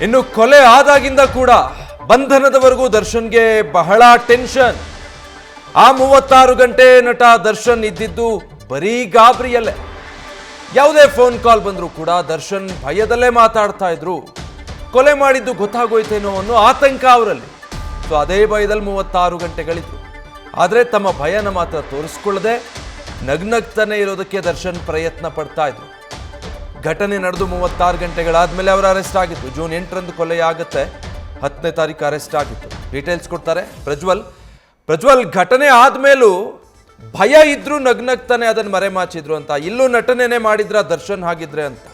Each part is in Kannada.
ಇನ್ನು ಕೊಲೆ ಆದಾಗಿಂದ ಕೂಡ ಬಂಧನದವರೆಗೂ ದರ್ಶನ್ಗೆ ಬಹಳ ಟೆನ್ಷನ್. ಆ 36 ಗಂಟೆ ನಟ ದರ್ಶನ್ ಇದ್ದಿದ್ದು ಬರೀ ಗಾಬರಿಯಲ್ಲೇ. ಯಾವುದೇ ಫೋನ್ ಕಾಲ್ ಬಂದರೂ ಕೂಡ ದರ್ಶನ್ ಭಯದಲ್ಲೇ ಮಾತಾಡ್ತಾ ಇದ್ರು. ಕೊಲೆ ಮಾಡಿದ್ದು ಗೊತ್ತಾಗೋಯ್ತೇನೋ ಅನ್ನೋ ಆತಂಕ ಅವರಲ್ಲಿ. ಸೊ ಅದೇ ಭಯದಲ್ಲಿ 36 ಗಂಟೆಗಳಿದ್ರು. ಆದರೆ ತಮ್ಮ ಭಯನ ಮಾತ್ರ ತೋರಿಸ್ಕೊಳ್ಳದೆ ನಗ್ನಗ್ತಾನೆ ಇರೋದಕ್ಕೆ ದರ್ಶನ್ ಪ್ರಯತ್ನ ಪಡ್ತಾ ಇದ್ರು. ಘಟನೆ ನಡೆದು 36 ಗಂಟೆಗಳಾದ್ಮೇಲೆ ಅವರು ಅರೆಸ್ಟ್ ಆಗಿತ್ತು. ಜೂನ್ 8ರಂದು ಕೊಲೆಯಾಗುತ್ತೆ, 10ನೇ ತಾರೀಕು ಅರೆಸ್ಟ್ ಆಗಿತ್ತು. ಡೀಟೇಲ್ಸ್ ಕೊಡ್ತಾರೆ ಪ್ರಜ್ವಲ್. ಘಟನೆ ಆದ್ಮೇಲೂ ಭಯ ಇದ್ರು ನಗ್ನಗ್ತಾನೆ ಅದನ್ನ ಮರೆಮಾಚಿದ್ರು ಅಂತ. ಇಲ್ಲೂ ನಟನೆನೇ ಮಾಡಿದ್ರ ದರ್ಶನ್ ಹಾಗಿದ್ರೆ ಅಂತ.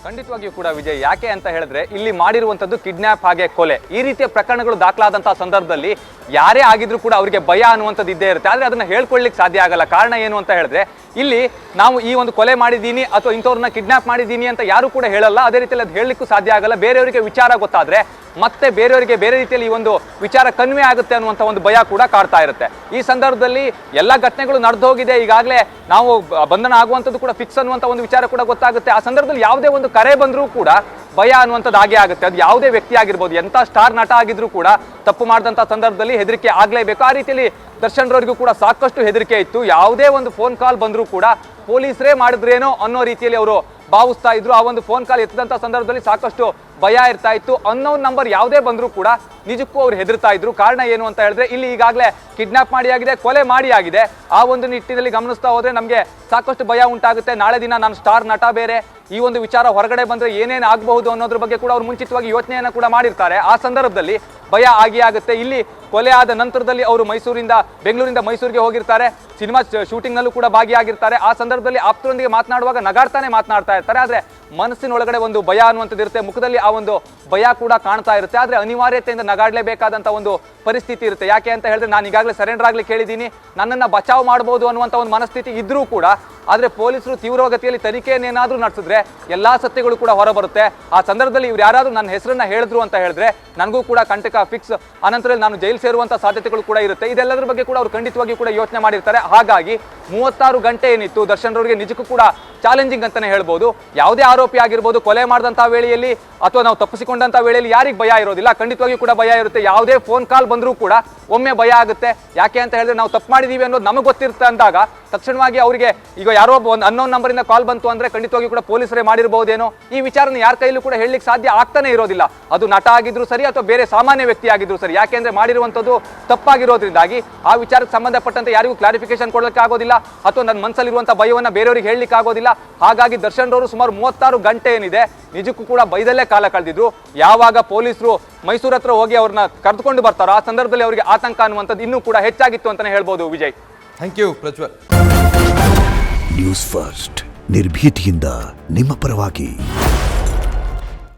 ಖಂಡಿತವಾಗಿಯೂ ಕೂಡ ವಿಜಯ್, ಯಾಕೆ ಅಂತ ಹೇಳಿದ್ರೆ ಇಲ್ಲಿ ಮಾಡಿರುವಂತದ್ದು ಕಿಡ್ನಾಪ್ ಹಾಗೆ ಕೊಲೆ, ಈ ರೀತಿಯ ಪ್ರಕರಣಗಳು ದಾಖಲಾದಂತಹ ಸಂದರ್ಭದಲ್ಲಿ ಯಾರೇ ಆಗಿದ್ರು ಕೂಡ ಅವರಿಗೆ ಭಯ ಅನ್ನುವಂಥದ್ದು ಇದ್ದೇ ಇರುತ್ತೆ. ಆದ್ರೆ ಅದನ್ನ ಹೇಳ್ಕೊಳ್ಳಿಕ್ಕೆ ಸಾಧ್ಯ ಆಗಲ್ಲ. ಕಾರಣ ಏನು ಅಂತ ಹೇಳಿದ್ರೆ ಇಲ್ಲಿ ನಾವು ಈ ಒಂದು ಕೊಲೆ ಮಾಡಿದ್ದೀನಿ ಅಥವಾ ಇಂಥವ್ರನ್ನ ಕಿಡ್ನಾಪ್ ಮಾಡಿದ್ದೀನಿ ಅಂತ ಯಾರು ಕೂಡ ಹೇಳಲ್ಲ. ಅದೇ ರೀತಿಯಲ್ಲಿ ಅದು ಹೇಳಲಿಕ್ಕೂ ಸಾಧ್ಯ ಆಗಲ್ಲ. ಬೇರೆಯವರಿಗೆ ವಿಚಾರ ಗೊತ್ತಾದ್ರೆ ಮತ್ತೆ ಬೇರೆಯವರಿಗೆ ಬೇರೆ ರೀತಿಯಲ್ಲಿ ಈ ಒಂದು ವಿಚಾರ ಕನ್ವೆ ಆಗುತ್ತೆ ಅನ್ನುವಂಥ ಒಂದು ಭಯ ಕೂಡ ಕಾಡ್ತಾ ಇರುತ್ತೆ. ಈ ಸಂದರ್ಭದಲ್ಲಿ ಎಲ್ಲ ಘಟನೆಗಳು ನಡೆದು ಹೋಗಿದೆ, ಈಗಾಗಲೇ ನಾವು ಬಂಧನ ಆಗುವಂಥದ್ದು ಕೂಡ ಫಿಕ್ಸ್ ಅನ್ನುವಂಥ ಒಂದು ವಿಚಾರ ಕೂಡ ಗೊತ್ತಾಗುತ್ತೆ. ಆ ಸಂದರ್ಭದಲ್ಲಿ ಯಾವುದೇ ಒಂದು ಕರೆ ಬಂದರೂ ಕೂಡ ಭಯ ಅನ್ನುವಂಥದ್ದು ಹಾಗೆ ಆಗುತ್ತೆ. ಅದು ಯಾವುದೇ ವ್ಯಕ್ತಿ ಆಗಿರ್ಬೋದು, ಎಂಥ ಸ್ಟಾರ್ ನಟ ಆಗಿದ್ರು ಕೂಡ ತಪ್ಪು ಮಾಡಿದಂಥ ಸಂದರ್ಭದಲ್ಲಿ ಹೆದರಿಕೆ ಆಗಲೇಬೇಕು. ಆ ರೀತಿಯಲ್ಲಿ ದರ್ಶನ್ ರವರಿಗೂ ಕೂಡ ಸಾಕಷ್ಟು ಹೆದರಿಕೆ ಇತ್ತು. ಯಾವುದೇ ಒಂದು ಫೋನ್ ಕಾಲ್ ಬಂದರೂ ಕೂಡ ಪೊಲೀಸರೇ ಮಾಡಿದ್ರೇನೋ ಅನ್ನೋ ರೀತಿಯಲ್ಲಿ ಅವರು ಭಾವಿಸ್ತಾ ಇದ್ರು. ಆ ಒಂದು ಫೋನ್ ಕಾಲ್ ಎತ್ತಿದಂಥ ಸಂದರ್ಭದಲ್ಲಿ ಸಾಕಷ್ಟು ಭಯ ಇರ್ತಾ ಇತ್ತು. ಅನ್ನೋನ್ ನಂಬರ್ ಯಾವುದೇ ಬಂದರೂ ಕೂಡ ನಿಜಕ್ಕೂ ಅವ್ರು ಹೆದರ್ತಾ ಇದ್ರು. ಕಾರಣ ಏನು ಅಂತ ಹೇಳಿದ್ರೆ ಇಲ್ಲಿ ಈಗಾಗಲೇ ಕಿಡ್ನಾಪ್ ಮಾಡಿ ಆಗಿದೆ, ಕೊಲೆ ಮಾಡಿ ಆಗಿದೆ. ಆ ಒಂದು ನಿಟ್ಟಿನಲ್ಲಿ ಗಮನಿಸ್ತಾ ಹೋದ್ರೆ ನಮಗೆ ಸಾಕಷ್ಟು ಭಯ ಉಂಟಾಗುತ್ತೆ. ನಾಳೆ ದಿನ ನಾನು ಸ್ಟಾರ್ ನಟ ಬೇರೆ, ಈ ಒಂದು ವಿಚಾರ ಹೊರಗಡೆ ಬಂದ್ರೆ ಏನೇನು ಆಗಬಹುದು ಅನ್ನೋದ್ರ ಬಗ್ಗೆ ಕೂಡ ಅವ್ರು ಮುಂಚಿತವಾಗಿ ಯೋಚನೆಯನ್ನ ಕೂಡ ಮಾಡಿರ್ತಾರೆ. ಆ ಸಂದರ್ಭದಲ್ಲಿ ಭಯ ಆಗುತ್ತೆ. ಇಲ್ಲಿ ಕೊಲೆ ಆದ ನಂತರದಲ್ಲಿ ಅವರು ಬೆಂಗಳೂರಿಂದ ಮೈಸೂರಿಗೆ ಹೋಗಿರ್ತಾರೆ. ಸಿನಿಮಾ ಶೂಟಿಂಗ್ ನಲ್ಲೂ ಕೂಡ ಭಾಗಿಯಾಗಿರ್ತಾರೆ. ಆ ಸಂದರ್ಭದಲ್ಲಿ ಆಪ್ತರೊಂದಿಗೆ ಮಾತನಾಡುವಾಗ ನಗಾಡ್ತಾನೆ ಮಾತನಾಡ್ತಾ ಇರ್ತಾರೆ. ಆದ್ರೆ ಮನಸ್ಸಿನೊಳಗಡೆ ಒಂದು ಭಯ ಅನ್ನುವಂಥದ್ದು ಇರುತ್ತೆ. ಮುಖದಲ್ಲಿ ಆ ಒಂದು ಭಯ ಕೂಡ ಕಾಣ್ತಾ ಇರುತ್ತೆ. ಆದ್ರೆ ಅನಿವಾರ್ಯತೆಯಿಂದ ನಗಾಡ್ಲೇಬೇಕಾದಂತ ಒಂದು ಪರಿಸ್ಥಿತಿ ಇರುತ್ತೆ. ಯಾಕೆ ಅಂತ ಹೇಳಿದ್ರೆ ನಾನು ಈಗಾಗಲೇ ಸರೆಂಡರ್ ಆಗ್ಲಿಕ್ಕೆ ಹೇಳಿದ್ದೀನಿ, ನನ್ನನ್ನ ಬಚಾವ್ ಮಾಡಬಹುದು ಅನ್ನುವಂಥ ಒಂದು ಮನಸ್ಥಿತಿ ಇದ್ರೂ ಕೂಡ ಆದ್ರೆ ಪೊಲೀಸರು ತೀವ್ರಗತಿಯಲ್ಲಿ ತನಿಖೆಯನ್ನೇನಾದ್ರೂ ನಡೆಸಿದ್ರೆ ಎಲ್ಲಾ ಸತ್ಯಗಳು ಕೂಡ ಹೊರಬರುತ್ತೆ. ಆ ಸಂದರ್ಭದಲ್ಲಿ ಇವ್ರು ಯಾರಾದ್ರೂ ನನ್ನ ಹೆಸರನ್ನ ಹೇಳಿದ್ರು ಅಂತ ಹೇಳಿದ್ರೆ ನನಗೂ ಕೂಡ ಕಂಟಕ ಫಿಕ್ಸ್, ಅನಂತರ ನಾನು ಜೈಲು ಸೇರುವಂತ ಸಾಧ್ಯತೆಗಳು ಕೂಡ ಇರುತ್ತೆ. ಇದೆಲ್ಲದರ ಬಗ್ಗೆ ಕೂಡ ಅವ್ರು ಖಂಡಿತವಾಗಿಯೂ ಕೂಡ ಯೋಚನೆ ಮಾಡಿರ್ತಾರೆ. ಹಾಗಾಗಿ 36 ಗಂಟೆ ಏನಿತ್ತು ದರ್ಶನ್ ರವರಿಗೆ ನಿಜಕ್ಕೂ ಕೂಡ ಚಾಲೆಂಜಿಂಗ್ ಅಂತಾನೆ ಹೇಳ್ಬೋದು. ಯಾವುದೇ ಆರೋಪಿ ಆಗಿರ್ಬೋದು, ಕೊಲೆ ಮಾಡಿದಂತಹ ವೇಳೆಯಲ್ಲಿ ಅಥವಾ ನಾವು ತಪ್ಪಿಸಿಕೊಂಡಂತ ವೇಳೆಯಲ್ಲಿ ಯಾರಿಗೆ ಭಯ ಇರೋದಿಲ್ಲ? ಖಂಡಿತವಾಗಿಯೂ ಕೂಡ ಭಯ ಇರುತ್ತೆ. ಯಾವುದೇ ಫೋನ್ ಕಾಲ್ ಬಂದರೂ ಕೂಡ ಒಮ್ಮೆ ಭಯ ಆಗುತ್ತೆ. ಯಾಕೆ ಅಂತ ಹೇಳಿದ್ರೆ ನಾವು ತಪ್ಪು ಮಾಡಿದೀವಿ ಅನ್ನೋದು ನಮಗೆ ಗೊತ್ತಿರುತ್ತೆ ಅಂದಾಗ ತಕ್ಷಣವಾಗಿ ಅವರಿಗೆ ಈಗ ಯಾರೋ ಒಂದು ಅನ್ನೋನ್ ನಂಬರಿಂದ ಕಾಲ್ ಬಂತು ಅಂದ್ರೆ ಖಂಡಿತವಾಗಿಯೂ ಕೂಡ ಪೊಲೀಸರೇ ಮಾಡಿರಬಹುದೇನೋ. ಈ ವಿಚಾರನ ಯಾರ ಕೈಲೂ ಕೂಡ ಹೇಳಲಿಕ್ಕೆ ಸಾಧ್ಯ ಆಗ್ತಾನೆ ಇರೋದಿಲ್ಲ. ಅದು ನಟ ಆಗಿದ್ರು ಸರಿ ಅಥವಾ ಬೇರೆ ಸಾಮಾನ್ಯ ವ್ಯಕ್ತಿ ಆಗಿದ್ರು ಸರಿ. ಯಾಕೆಂದ್ರೆ ಮಾಡಿರುವಂತದ್ದು ತಪ್ಪಾಗಿರೋದ್ರಿಂದಾಗಿ ಆ ವಿಚಾರಕ್ಕೆ ಸಂಬಂಧಪಟ್ಟಂತೆ ಯಾರಿಗೂ ಕ್ಲಾರಿಫಿಕೇಶನ್ ಕೊಡಲಿಕ್ಕೆ ಆಗೋದಿಲ್ಲ ಅಥವಾ ನನ್ನ ಮನಸ್ಸಲ್ಲಿರುವಂತಹ ಭಯವನ್ನ ಬೇರೆಯವರಿಗೆ ಹೇಳಲಿಕ್ಕೆ ಆಗೋದಿಲ್ಲ. ಹಾಗಾಗಿ ದರ್ಶನ್ ರವರು ಸುಮಾರು 36 ಗಂಟೆ ಏನಿದೆ ನಿಜಕ್ಕೂ ಕೂಡ ಭಯದಲ್ಲೇ ಕಾಲ ಕಳೆದಿದ್ರು. ಯಾವಾಗ ಪೊಲೀಸರು ಮೈಸೂರು ಹತ್ರ ಹೋಗಿ ಅವ್ರನ್ನ ಕರೆದುಕೊಂಡು ಬರ್ತಾರೋ ಆ ಸಂದರ್ಭದಲ್ಲಿ ಅವರಿಗೆ ಆತಂಕ ಅನ್ನುವಂಥದ್ದು ಇನ್ನೂ ಕೂಡ ಹೆಚ್ಚಾಗಿತ್ತು ಅಂತಾನೆ ಹೇಳ್ಬೋದು Vijay. Thank you Prajwal. News first ನಿರ್ಭೀತಿಯಿಂದ ನಿಮ್ಮ ಪರವಾಗಿ.